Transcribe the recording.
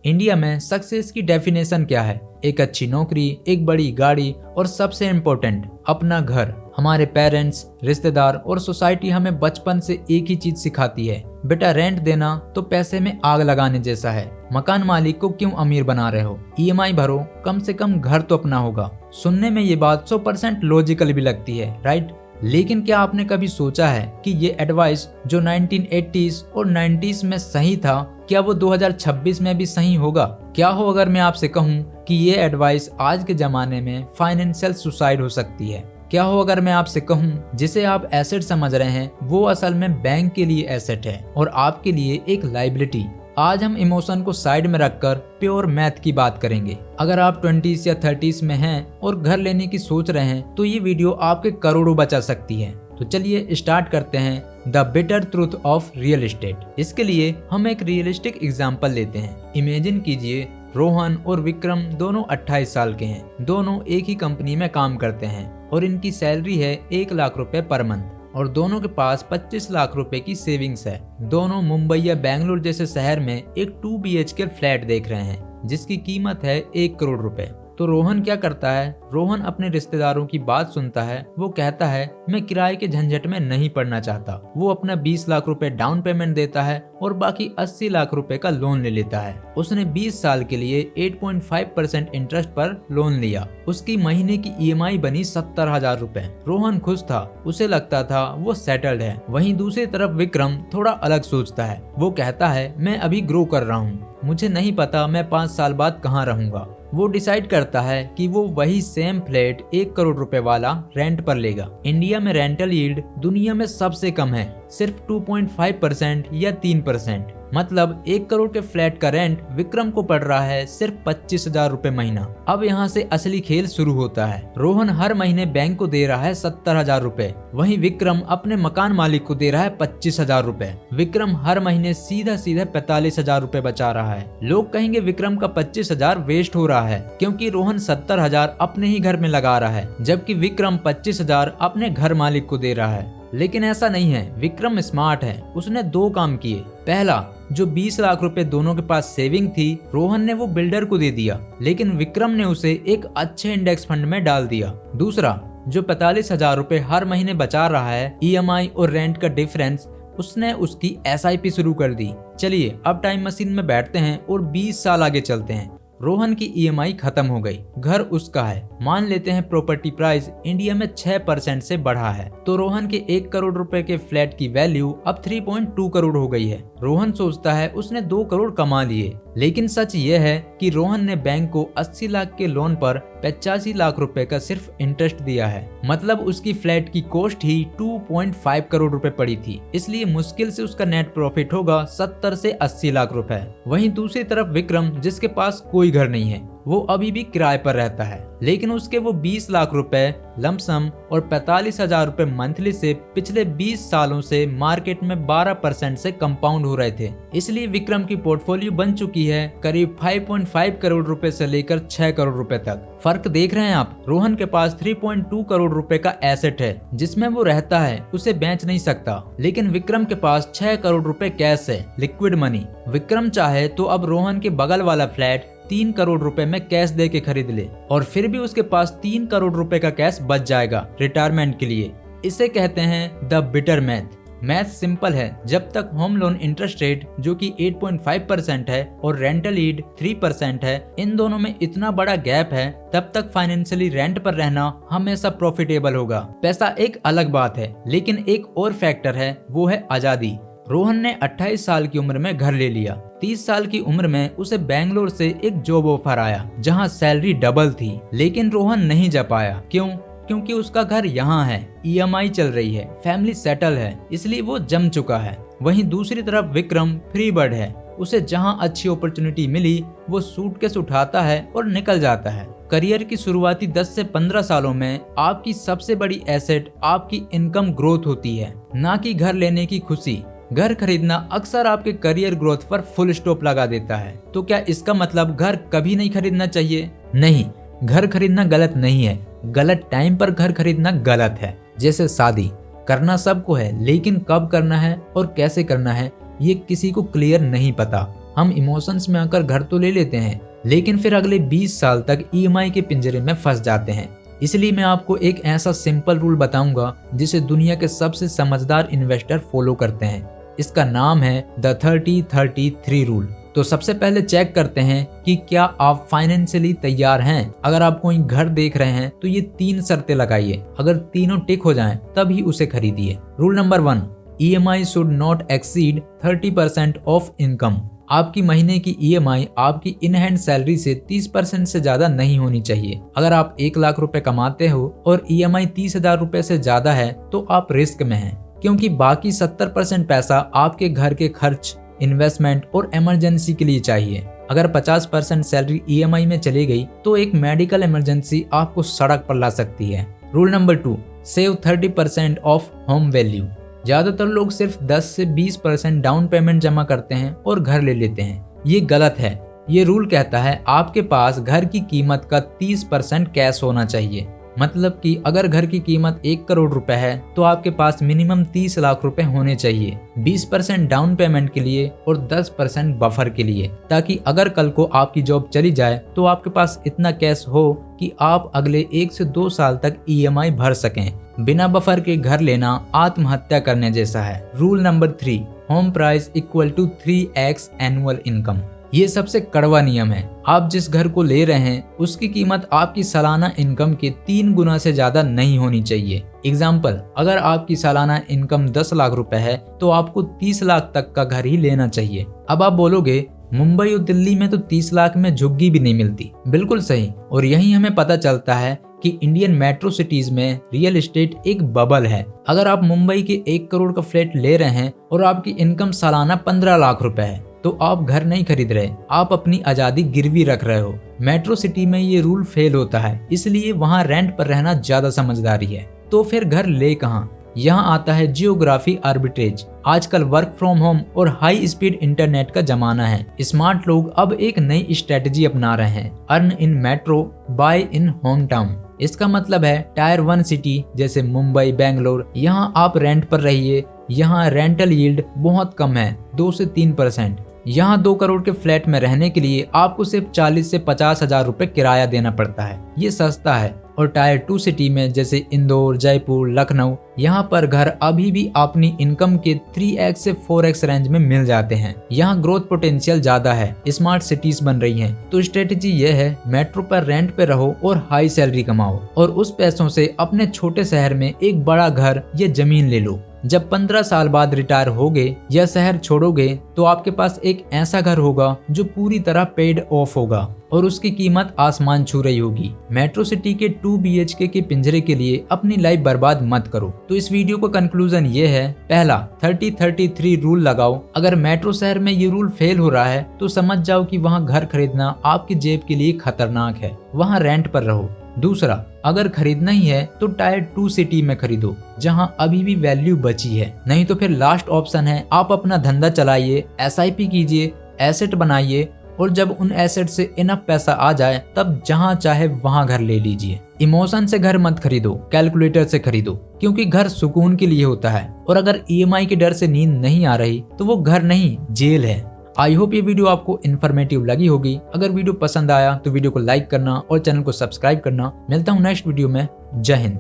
India में success की definition क्या है? एक अच्छी नौकरी, एक बड़ी गाड़ी और सबसे इम्पोर्टेंट अपना घर। हमारे पेरेंट्स, रिश्तेदार और सोसाइटी हमें बचपन से एक ही चीज सिखाती है, बेटा रेंट देना तो पैसे में आग लगाने जैसा है। मकान मालिक को क्यों अमीर बना रहे हो, ईएमआई भरो, कम से कम घर तो अपना होगा। सुनने में ये बात 100% लॉजिकल भी लगती है, राइट? लेकिन क्या आपने कभी सोचा है कि ये एडवाइस जो 1980s और 90s में सही था, क्या वो 2026 में भी सही होगा? क्या हो अगर मैं आपसे कहूँ कि ये एडवाइस आज के जमाने में फाइनेंशियल सुसाइड हो सकती है? क्या हो अगर मैं आपसे कहूँ जिसे आप एसेट समझ रहे हैं वो असल में बैंक के लिए एसेट है और आपके लिए एक लायबिलिटी। आज हम इमोशन को साइड में रखकर प्योर मैथ की बात करेंगे। अगर आप 20s या 30s में हैं और घर लेने की सोच रहे हैं तो ये वीडियो आपके करोड़ों बचा सकती है। तो चलिए स्टार्ट करते हैं the bitter truth of real estate. इसके लिए हम एक रियलिस्टिक एग्जाम्पल लेते हैं। इमेजिन कीजिए रोहन और विक्रम दोनों 28 साल के हैं। दोनों एक ही कंपनी में काम करते हैं और इनकी सैलरी है 1 लाख रुपए पर मंथ और दोनों के पास 25 लाख रुपए की सेविंग्स है। दोनों मुंबई या बेंगलुरु जैसे शहर में एक 2 BHK फ्लैट देख रहे हैं जिसकी कीमत है 1 करोड़ रुपए। तो रोहन क्या करता है? रोहन अपने रिश्तेदारों की बात सुनता है। वो कहता है मैं किराए के झंझट में नहीं पड़ना चाहता। वो अपना 20 लाख रुपए डाउन पेमेंट देता है और बाकी 80 लाख रुपए का लोन ले लेता है। उसने 20 साल के लिए 8.5% इंटरेस्ट पर लोन लिया। उसकी महीने की ईएमआई बनी 70,000 रुपए। रोहन खुश था, उसे लगता था वो सेटल्ड है। वहीं दूसरी तरफ विक्रम थोड़ा अलग सोचता है। वो कहता है मैं अभी ग्रो कर रहा हूँ, मुझे नहीं पता मैं 5 साल बाद कहाँ रहूंगा। वो डिसाइड करता है कि वो वही सेम फ्लैट 1 करोड़ रुपए वाला रेंट पर लेगा। इंडिया में रेंटल यील्ड दुनिया में सबसे कम है, सिर्फ 2.5% या 3%। मतलब 1 करोड़ के फ्लैट का रेंट विक्रम को पड़ रहा है सिर्फ 25,000 रुपए महीना। अब यहाँ से असली खेल शुरू होता है। रोहन हर महीने बैंक को दे रहा है 70,000 रुपए, वहीं विक्रम अपने मकान मालिक को दे रहा है 25,000 रुपए। विक्रम हर महीने सीधा 45,000 रुपए बचा रहा है। लोग कहेंगे विक्रम का 25,000 वेस्ट हो रहा है क्योंकि रोहन 70,000 अपने ही घर में लगा रहा है जबकि विक्रम 25,000 अपने घर मालिक को दे रहा है। लेकिन ऐसा नहीं है। विक्रम स्मार्ट है। उसने 2 काम किए। पहला, जो 20 लाख रुपए दोनों के पास सेविंग थी, रोहन ने वो बिल्डर को दे दिया, लेकिन विक्रम ने उसे एक अच्छे इंडेक्स फंड में डाल दिया। दूसरा, जो 45,000 रुपए हर महीने बचा रहा है ईएमआई और रेंट का डिफरेंस, उसने उसकी SIP शुरू कर दी। चलिए अब टाइम मशीन में बैठते हैं और 20 साल आगे चलते हैं। रोहन की ईएमआई खत्म हो गई, घर उसका है। मान लेते हैं प्रॉपर्टी प्राइस इंडिया में 6% से बढ़ा है, तो रोहन के 1 करोड़ रुपए के फ्लैट की वैल्यू अब 3.2 करोड़ हो गई है। रोहन सोचता है उसने 2 करोड़ कमा लिए, लेकिन सच ये है कि रोहन ने बैंक को 80 लाख के लोन पर 85 लाख रुपए का सिर्फ इंटरेस्ट दिया है। मतलब उसकी फ्लैट की कॉस्ट ही 2.5 करोड़ रुपए पड़ी थी। इसलिए मुश्किल से उसका नेट प्रॉफिट होगा 70 से 80 लाख रुपए। वहीं दूसरी तरफ विक्रम, जिसके पास कोई घर नहीं है, वो अभी भी किराए पर रहता है, लेकिन उसके वो 20 लाख रुपए लमसम और 45,000 रुपए मंथली से पिछले 20 सालों से मार्केट में 12% से कंपाउंड हो रहे थे। इसलिए विक्रम की पोर्टफोलियो बन चुकी है करीब 5.5 करोड़ रुपए से लेकर 6 करोड़ रुपए तक। फर्क देख रहे हैं आप? रोहन के पास 3.2 करोड़ रुपए का एसेट है जिसमें वो रहता है, उसे बेच नहीं सकता, लेकिन विक्रम के पास 6 करोड़ रुपए कैश है, लिक्विड मनी। विक्रम चाहे तो अब रोहन के बगल वाला फ्लैट 3 करोड़ रुपए में कैश दे के खरीद ले और फिर भी उसके पास 3 करोड़ रुपए का कैश बच जाएगा रिटायरमेंट के लिए। इसे कहते हैं the bitter math. Math simple है। जब तक होम लोन इंटरेस्ट रेट जो कि 8.5% है और रेंटल यील्ड 3% है, इन दोनों में इतना बड़ा गैप है, तब तक फाइनेंशियली रेंट पर रहना हमेशा प्रॉफिटेबल होगा। पैसा एक अलग बात है, लेकिन एक और फैक्टर है, वो है आजादी। रोहन ने 28 साल की उम्र में घर ले लिया। 30 साल की उम्र में उसे बेंगलोर से एक जॉब ऑफर आया जहां सैलरी डबल थी, लेकिन रोहन नहीं जा पाया। क्यों? क्योंकि उसका घर यहाँ है, ईएमआई चल रही है, फैमिली सेटल है, इसलिए वो जम चुका है। वहीं दूसरी तरफ विक्रम फ्री बर्ड है। उसे जहां अच्छी अपॉर्चुनिटी मिली वो सूटकेस उठाता है और निकल जाता है। करियर की शुरुआती 10 से 15 सालों में आपकी सबसे बड़ी एसेट आपकी इनकम ग्रोथ होती है, ना कि घर लेने की खुशी। घर खरीदना अक्सर आपके करियर ग्रोथ पर फुल स्टॉप लगा देता है। तो क्या इसका मतलब घर कभी नहीं खरीदना चाहिए? नहीं, घर खरीदना गलत नहीं है, गलत टाइम पर घर खरीदना गलत है। जैसे शादी करना सबको है, लेकिन कब करना है और कैसे करना है ये किसी को क्लियर नहीं पता। हम इमोशंस में आकर घर तो ले लेते हैं, लेकिन फिर अगले 20 साल तक ईएमआई के पिंजरे में फंस जाते हैं। इसलिए मैं आपको एक ऐसा सिंपल रूल बताऊंगा जिसे दुनिया के सबसे समझदार इन्वेस्टर फॉलो करते हैं। इसका नाम है द 30-30-3 रूल। तो सबसे पहले चेक करते हैं कि क्या आप फाइनेंशियली तैयार हैं। अगर आप कोई घर देख रहे हैं तो ये 3 शर्तें लगाइए। अगर तीनों टिक हो जाएं तभी उसे खरीदिए। Rule number 1, EMI should not exceed 30% of income. आपकी महीने की EMI आपकी इन हैंड सैलरी से 30% से ज्यादा नहीं होनी चाहिए। अगर आप 1 लाख रुपए कमाते हो और EMI 30,000 रुपए से ज्यादा है तो आप रिस्क में हैं, क्योंकि बाकी 70% पैसा आपके घर के खर्च, इन्वेस्टमेंट और इमरजेंसी के लिए चाहिए। अगर 50% सैलरी EMI में चली गई तो एक मेडिकल इमरजेंसी आपको सड़क पर ला सकती है। Rule number 2, save 30% of home value. ज्यादातर लोग सिर्फ 10 से 20% डाउन पेमेंट जमा करते हैं और घर ले लेते हैं। ये गलत है। ये रूल कहता है आपके पास घर की कीमत का 30% कैश होना चाहिए। मतलब कि अगर घर की कीमत 1 करोड़ रुपए है तो आपके पास मिनिमम 30 लाख रुपए होने चाहिए, 20% डाउन पेमेंट के लिए और 10% बफर के लिए, ताकि अगर कल को आपकी जॉब चली जाए तो आपके पास इतना कैश हो कि आप अगले 1 से 2 साल तक EMI भर सकें। बिना बफर के घर लेना आत्महत्या करने जैसा है। Rule number 3, home price equal to 3x annual income. ये सबसे कड़वा नियम है। आप जिस घर को ले रहे हैं उसकी कीमत आपकी सालाना इनकम के 3 गुना से ज्यादा नहीं होनी चाहिए। एग्जाम्पल, अगर आपकी सालाना इनकम 10 लाख रुपए है तो आपको 30 लाख तक का घर ही लेना चाहिए। अब आप बोलोगे मुंबई और दिल्ली में तो 30 लाख में झुग्गी भी नहीं मिलती। बिल्कुल सही। और यही हमें पता चलता है कि इंडियन मेट्रो सिटीज में रियल एस्टेट एक बबल है। अगर आप मुंबई के 1 करोड़ का फ्लैट ले रहे हैं और आपकी इनकम सालाना 15 लाख रुपए है तो आप घर नहीं खरीद रहे, आप अपनी आजादी गिरवी रख रहे हो। मेट्रो सिटी में ये रूल फेल होता है, इसलिए वहाँ रेंट पर रहना ज्यादा समझदारी है। तो फिर घर ले कहाँ? यहाँ आता है जियोग्राफी आर्बिट्रेज। आजकल वर्क फ्रॉम होम और हाई स्पीड इंटरनेट का जमाना है। स्मार्ट लोग अब एक नई स्ट्रेटजी अपना रहे हैं, earn in metro, buy in home town. इसका मतलब है टायर 1 सिटी जैसे मुंबई, बेंगलोर, यहाँ आप रेंट पर रहिए। यहाँ रेंटल यील्ड बहुत कम है, 2 से 3%। यहाँ 2 करोड़ के फ्लैट में रहने के लिए आपको सिर्फ 40 से 50 हजार रुपए किराया देना पड़ता है। ये सस्ता है। और टायर 2 सिटी में जैसे इंदौर, जयपुर, लखनऊ, यहाँ पर घर अभी भी अपनी इनकम के 3x से 4x रेंज में मिल जाते हैं। यहाँ ग्रोथ पोटेंशियल ज्यादा है, स्मार्ट सिटीज बन रही हैं। तो स्ट्रेटेजी ये है, मेट्रो पर रेंट पे रहो और हाई सैलरी कमाओ और उस पैसों से अपने छोटे शहर में एक बड़ा घर या जमीन ले लो। जब 15 साल बाद रिटायर होगे या शहर छोड़ोगे तो आपके पास एक ऐसा घर होगा जो पूरी तरह पेड ऑफ होगा और उसकी कीमत आसमान छू रही होगी। मेट्रो सिटी के 2 BHK के पिंजरे के लिए अपनी लाइफ बर्बाद मत करो। तो इस वीडियो का कंक्लूजन ये है, पहला 30-30-3 रूल लगाओ। अगर मेट्रो शहर में ये रूल फेल हो रहा है तो समझ जाओ कि वहाँ घर खरीदना आपकी जेब के लिए खतरनाक है, वहाँ रेंट पर रहो। दूसरा, अगर खरीदना ही है तो टायर 2 सिटी में खरीदो जहां अभी भी वैल्यू बची है। नहीं तो फिर लास्ट ऑप्शन है, आप अपना धंधा चलाइए, SIP कीजिए, एसेट बनाइए और जब उन एसेट से इनफ पैसा आ जाए तब जहां चाहे वहां घर ले लीजिए। इमोशन से घर मत खरीदो, कैलकुलेटर से खरीदो, क्योंकि घर सुकून के लिए होता है। और अगर EMI के डर से नींद नहीं आ रही तो वो घर नहीं, जेल है। आई होप ये वीडियो आपको इन्फॉर्मेटिव लगी होगी। अगर वीडियो पसंद आया तो वीडियो को लाइक करना और चैनल को सब्सक्राइब करना। मिलता हूँ नेक्स्ट वीडियो में। जय हिंद।